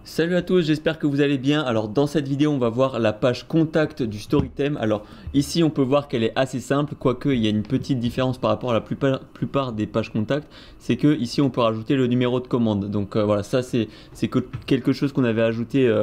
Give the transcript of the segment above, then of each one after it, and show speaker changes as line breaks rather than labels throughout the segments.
Salut à tous, j'espère que vous allez bien. Alors dans cette vidéo on va voir la page contact du StoryTheme. Alors ici on peut voir qu'elle est assez simple, quoique il y a une petite différence par rapport à la plupart des pages contact. C'est que ici on peut rajouter le numéro de commande. Donc voilà, ça c'est quelque chose qu'on avait ajouté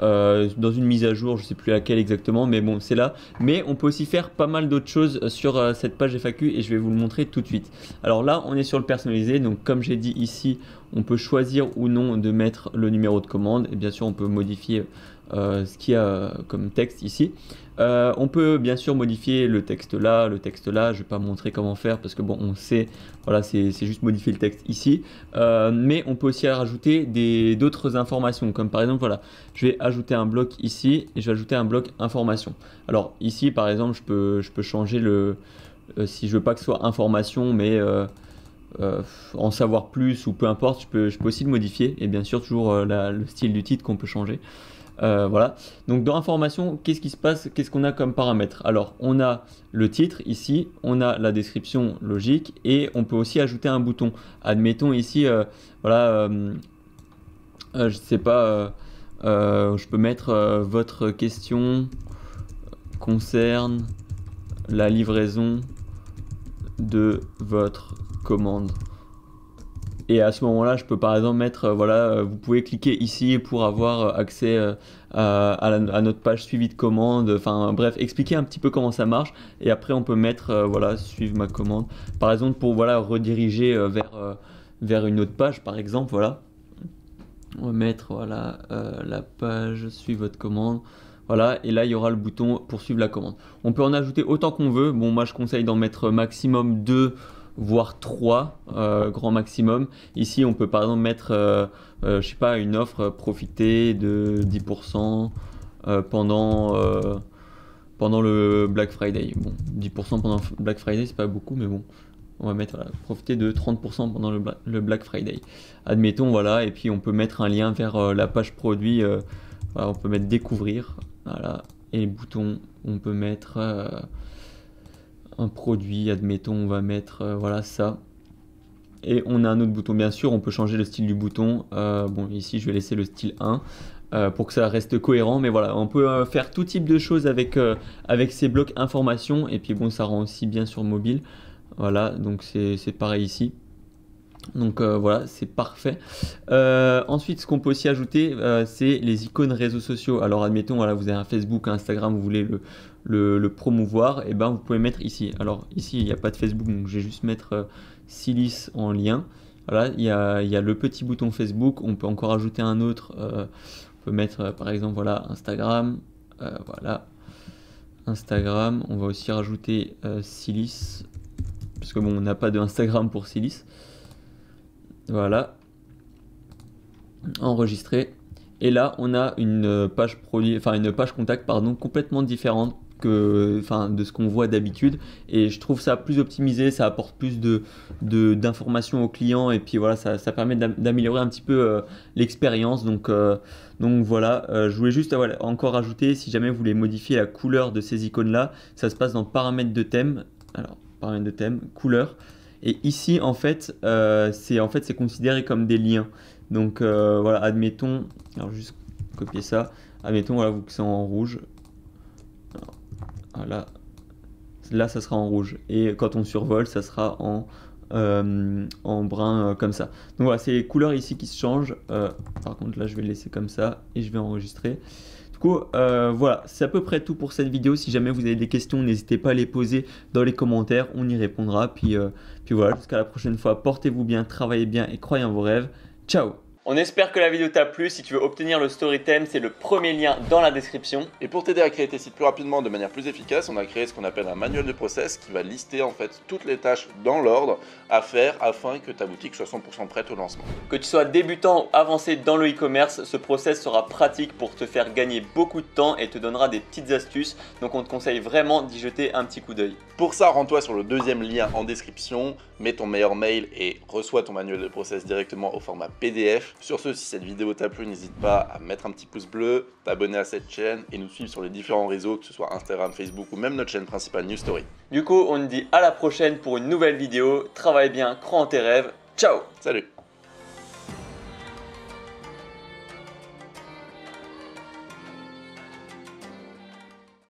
dans une mise à jour, je sais plus laquelle exactement, mais bon c'est là. Mais on peut aussi faire pas mal d'autres choses sur cette page FAQ et je vais vous le montrer tout de suite. Alors là on est sur le personnalisé, donc comme j'ai dit ici on peut choisir ou non de mettre le numéro de commande et bien sûr on peut modifier ce qu'il y a comme texte ici. On peut bien sûr modifier le texte là, je vais pas montrer comment faire parce que bon on sait, voilà c'est juste modifier le texte ici. Mais on peut aussi rajouter d'autres informations comme par exemple voilà, je vais ajouter un bloc ici et je vais ajouter un bloc information. Alors ici par exemple je peux changer le, si je veux pas que ce soit information mais en savoir plus ou peu importe, je peux aussi le modifier et bien sûr toujours le style du titre qu'on peut changer. Voilà, donc dans information, qu'est-ce qui se passe, qu'est-ce qu'on a comme paramètres? Alors on a le titre ici, on a la description logique et on peut aussi ajouter un bouton. Admettons ici, voilà, je sais pas, je peux mettre votre question concerne la livraison de votre commande. Et à ce moment-là, je peux par exemple mettre, voilà, vous pouvez cliquer ici pour avoir accès à notre page suivi de commande. Enfin bref, expliquer un petit peu comment ça marche. Et après, on peut mettre, voilà, suivre ma commande. Par exemple, pour voilà rediriger vers une autre page, par exemple, voilà. On va mettre, voilà, la page suivre votre commande. Voilà, et là il y aura le bouton poursuivre la commande. On peut en ajouter autant qu'on veut. Bon, moi je conseille d'en mettre maximum 2 voire 3 grand maximum. Ici on peut par exemple mettre je sais pas, une offre, profiter de 10% pendant le Black Friday. Bon, 10% pendant le Black Friday c'est pas beaucoup, mais bon, on va mettre voilà, profiter de 30% pendant le Black Friday. Admettons, voilà, et puis on peut mettre un lien vers la page produit. Voilà, on peut mettre découvrir, voilà, et les boutons on peut mettre un produit, admettons on va mettre voilà ça, et on a un autre bouton. Bien sûr on peut changer le style du bouton, bon ici je vais laisser le style 1 pour que ça reste cohérent, mais voilà on peut faire tout type de choses avec ces blocs informations, et puis bon ça rend aussi bien sur mobile. Voilà, donc c'est pareil ici. Donc voilà, c'est parfait. Ensuite, ce qu'on peut aussi ajouter, c'est les icônes réseaux sociaux. Alors admettons, voilà, vous avez un Facebook, un Instagram, vous voulez le promouvoir, et ben vous pouvez mettre ici. Alors ici, il n'y a pas de Facebook, donc je vais juste mettre Silice en lien. Voilà, il y a le petit bouton Facebook. On peut encore ajouter un autre. On peut mettre par exemple, voilà, Instagram. Voilà, Instagram. On va aussi rajouter Silice, parce que bon, on n'a pas de Instagram pour Silice. Voilà, enregistré. Et là on a une page produit, enfin une page contact pardon, complètement différente de ce qu'on voit d'habitude, et je trouve ça plus optimisé, ça apporte plus d'informations aux clients, et puis voilà, ça permet d'améliorer un petit peu l'expérience. Donc voilà, je voulais juste voilà, encore ajouter, si jamais vous voulez modifier la couleur de ces icônes là, ça se passe dans paramètres de thème. Alors paramètres de thème, couleur. Et ici en fait c'est considéré comme des liens. Donc voilà, admettons, alors juste copier ça, admettons voilà, vous que c'est en rouge. Alors, voilà, là ça sera en rouge, et quand on survole ça sera en brun comme ça. Donc voilà, c'est les couleurs ici qui se changent. Par contre là je vais le laisser comme ça et je vais enregistrer. Du coup, voilà, c'est à peu près tout pour cette vidéo. Si jamais vous avez des questions, n'hésitez pas à les poser dans les commentaires, on y répondra. Puis voilà, jusqu'à la prochaine fois, portez-vous bien, travaillez bien et croyez en vos rêves. Ciao! On espère que la vidéo t'a plu. Si tu veux obtenir le StoryTheme, c'est le premier lien dans la description.
Et pour t'aider à créer tes sites plus rapidement de manière plus efficace, on a créé ce qu'on appelle un manuel de process qui va lister en fait toutes les tâches dans l'ordre à faire afin que ta boutique soit 100% prête au lancement.
Que tu sois débutant ou avancé dans le e-commerce, ce process sera pratique pour te faire gagner beaucoup de temps et te donnera des petites astuces. Donc on te conseille vraiment d'y jeter un petit coup d'œil.
Pour ça, rends-toi sur le deuxième lien en description, mets ton meilleur mail et reçois ton manuel de process directement au format PDF. Sur ce, si cette vidéo t'a plu, n'hésite pas à mettre un petit pouce bleu, t'abonner à cette chaîne et nous suivre sur les différents réseaux, que ce soit Instagram, Facebook ou même notre chaîne principale New Story.
Du coup, on te dit à la prochaine pour une nouvelle vidéo. Travaille bien, crois en tes rêves. Ciao!
Salut!